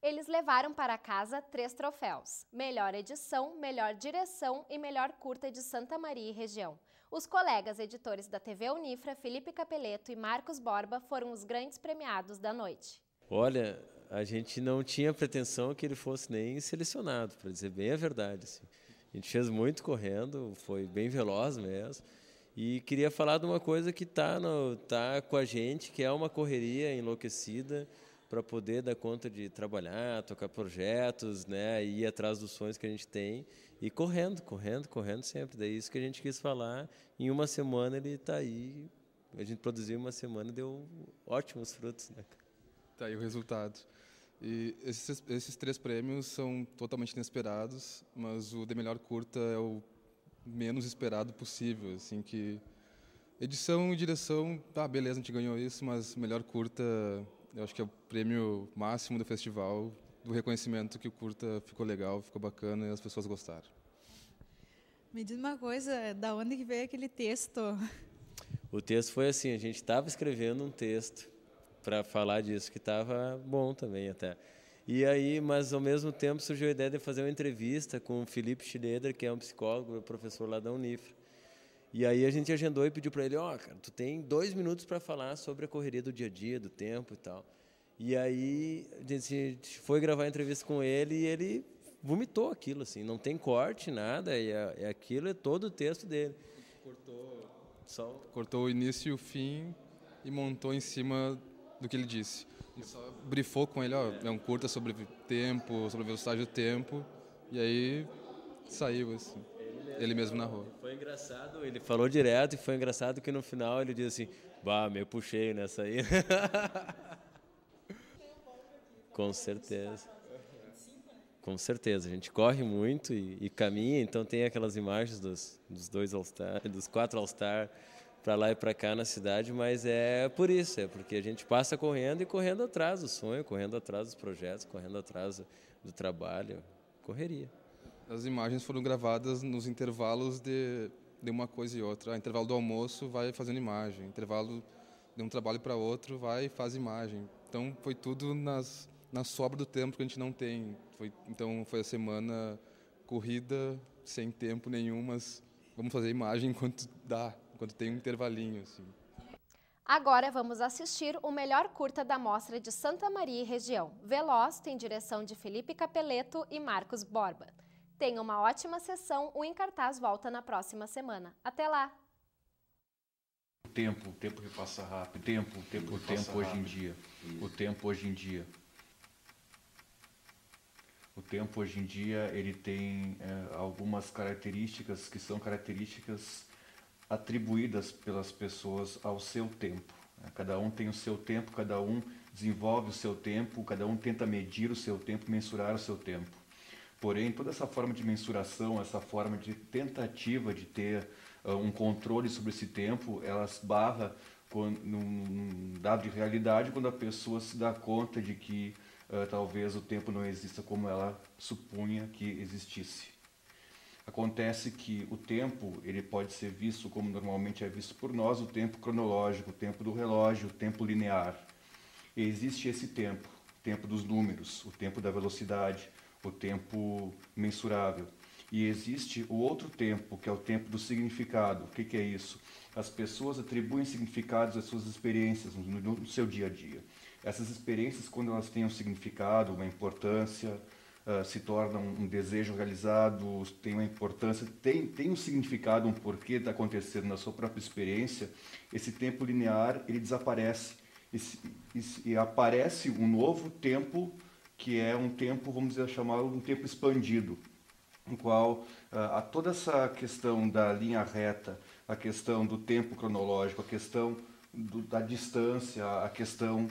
Eles levaram para casa 3 troféus: melhor edição, melhor direção e melhor curta de Santa Maria e região. Os colegas editores da TV Unifra, Felipe Capeleto e Marcos Borba, foram os grandes premiados da noite. Olha, a gente não tinha pretensão que ele fosse nem selecionado, para dizer bem a verdade. Assim. A gente fez muito correndo, foi bem veloz mesmo. E queria falar de uma coisa que tá com a gente, que é uma correria enlouquecida para poder dar conta de trabalhar, tocar projetos, né, ir atrás dos sonhos que a gente tem e correndo sempre. Daí isso que a gente quis falar. Em uma semana ele está aí. A gente produziu uma semana e deu ótimos frutos, né? Tá aí o resultado. E esses 3 prêmios são totalmente inesperados, mas o de melhor curta é o menos esperado possível, assim, que edição e direção, beleza, a gente ganhou isso, mas melhor curta, eu acho que é o prêmio máximo do festival, do reconhecimento que o curta ficou legal, ficou bacana e as pessoas gostaram. Me diz uma coisa, da onde que veio aquele texto? O texto foi assim, a gente estava escrevendo um texto para falar disso, que estava bom também até. E aí, mas ao mesmo tempo surgiu a ideia de fazer uma entrevista com o Felipe Schroeder, que é um psicólogo, professor lá da Unifra. E aí a gente agendou e pediu para ele, cara, tu tem 2 minutos para falar sobre a correria do dia a dia, do tempo e tal. E aí a gente foi gravar a entrevista com ele e ele vomitou aquilo, assim, não tem corte, nada, e aquilo é todo o texto dele. Cortou o início e o fim e montou em cima do que ele disse. Ele só brifou com ele, é um curta sobre tempo, sobre a velocidade do tempo, e aí saiu, assim. Ele mesmo narrou. Foi engraçado, ele falou direto e foi engraçado que no final ele disse assim, meio puxei nessa aí. Com certeza. Com certeza, a gente corre muito e caminha, então tem aquelas imagens dos 2 All-Star, dos 4 All-Star para lá e para cá na cidade, mas é por isso, é porque a gente passa correndo e correndo atrás do sonho, correndo atrás dos projetos, correndo atrás do trabalho, correria. As imagens foram gravadas nos intervalos de uma coisa e outra. Intervalo do almoço, vai fazendo imagem. Intervalo de um trabalho para outro, vai e faz imagem. Então foi tudo na sobra do tempo que a gente não tem. Então foi a semana corrida, sem tempo nenhum, mas vamos fazer imagem enquanto dá, enquanto tem um intervalinho, assim. Agora vamos assistir o melhor curta da Mostra de Santa Maria e região. Veloz tem direção de Felipe Capeleto e Marcos Borba. Tenha uma ótima sessão, o Em Cartaz volta na próxima semana. Até lá! O tempo que passa rápido, o tempo hoje em dia. O tempo hoje em dia ele tem algumas características que são características atribuídas pelas pessoas ao seu tempo. Cada um tem o seu tempo, cada um desenvolve o seu tempo, cada um tenta medir o seu tempo, mensurar o seu tempo. Porém, toda essa forma de mensuração, essa forma de tentativa de ter um controle sobre esse tempo, ela esbarra num dado de realidade quando a pessoa se dá conta de que talvez o tempo não exista como ela supunha que existisse. Acontece que o tempo ele pode ser visto como normalmente é visto por nós, o tempo cronológico, o tempo do relógio, o tempo linear. E existe esse tempo, o tempo dos números, o tempo da velocidade, o tempo mensurável. E existe o outro tempo, que é o tempo do significado. O que é isso? As pessoas atribuem significados às suas experiências no seu dia a dia. Essas experiências, quando elas têm um significado, uma importância, se tornam um desejo realizado, tem uma importância, tem um significado, um porquê está acontecendo na sua própria experiência, esse tempo linear ele desaparece e aparece um novo tempo, que é um tempo, vamos dizer, chamado um tempo expandido, no qual toda essa questão da linha reta, a questão do tempo cronológico, a questão da distância, a questão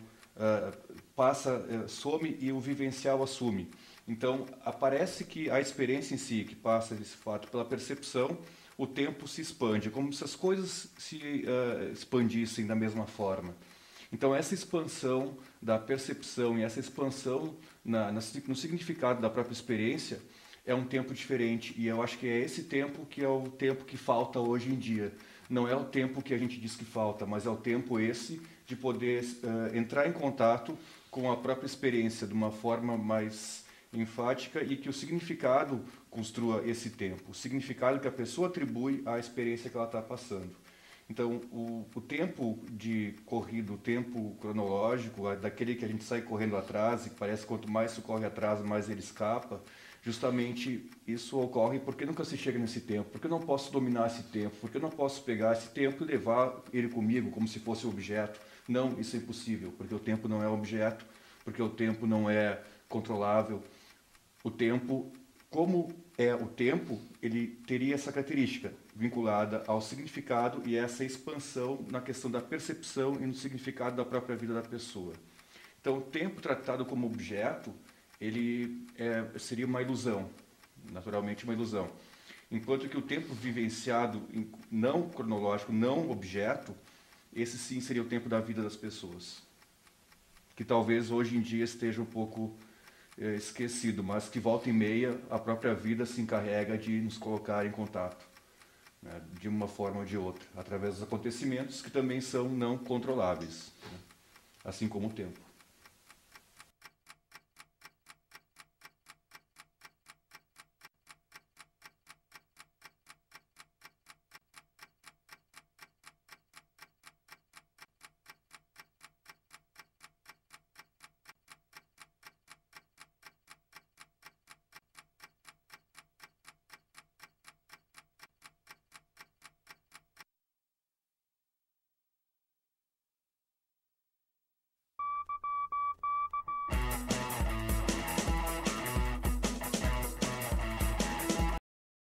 some e o vivencial assume. Então, aparece que a experiência em si, que passa desse fato pela percepção, o tempo se expande, como se as coisas se expandissem da mesma forma. Então, essa expansão da percepção e essa expansão no significado da própria experiência é um tempo diferente. E eu acho que é esse tempo que é o tempo que falta hoje em dia. Não é o tempo que a gente diz que falta, mas é o tempo esse de poder entrar em contato com a própria experiência de uma forma mais enfática e que o significado construa esse tempo, o significado que a pessoa atribui à experiência que ela está passando. Então, o tempo de corrida, o tempo cronológico, daquele que a gente sai correndo atrás e parece que quanto mais se corre atrás, mais ele escapa, justamente isso ocorre porque nunca se chega nesse tempo, porque eu não posso dominar esse tempo, porque eu não posso pegar esse tempo e levar ele comigo como se fosse um objeto. Não, isso é impossível, porque o tempo não é objeto, porque o tempo não é controlável. O tempo, como é o tempo, ele teria essa característica vinculada ao significado e essa expansão na questão da percepção e no significado da própria vida da pessoa. Então, o tempo tratado como objeto, ele seria uma ilusão, naturalmente uma ilusão. Enquanto que o tempo vivenciado não cronológico, não objeto, esse sim seria o tempo da vida das pessoas, que talvez hoje em dia esteja um pouco esquecido, mas que volta e meia a própria vida se encarrega de nos colocar em contato, né, de uma forma ou de outra, através dos acontecimentos que também são não controláveis, né, assim como o tempo.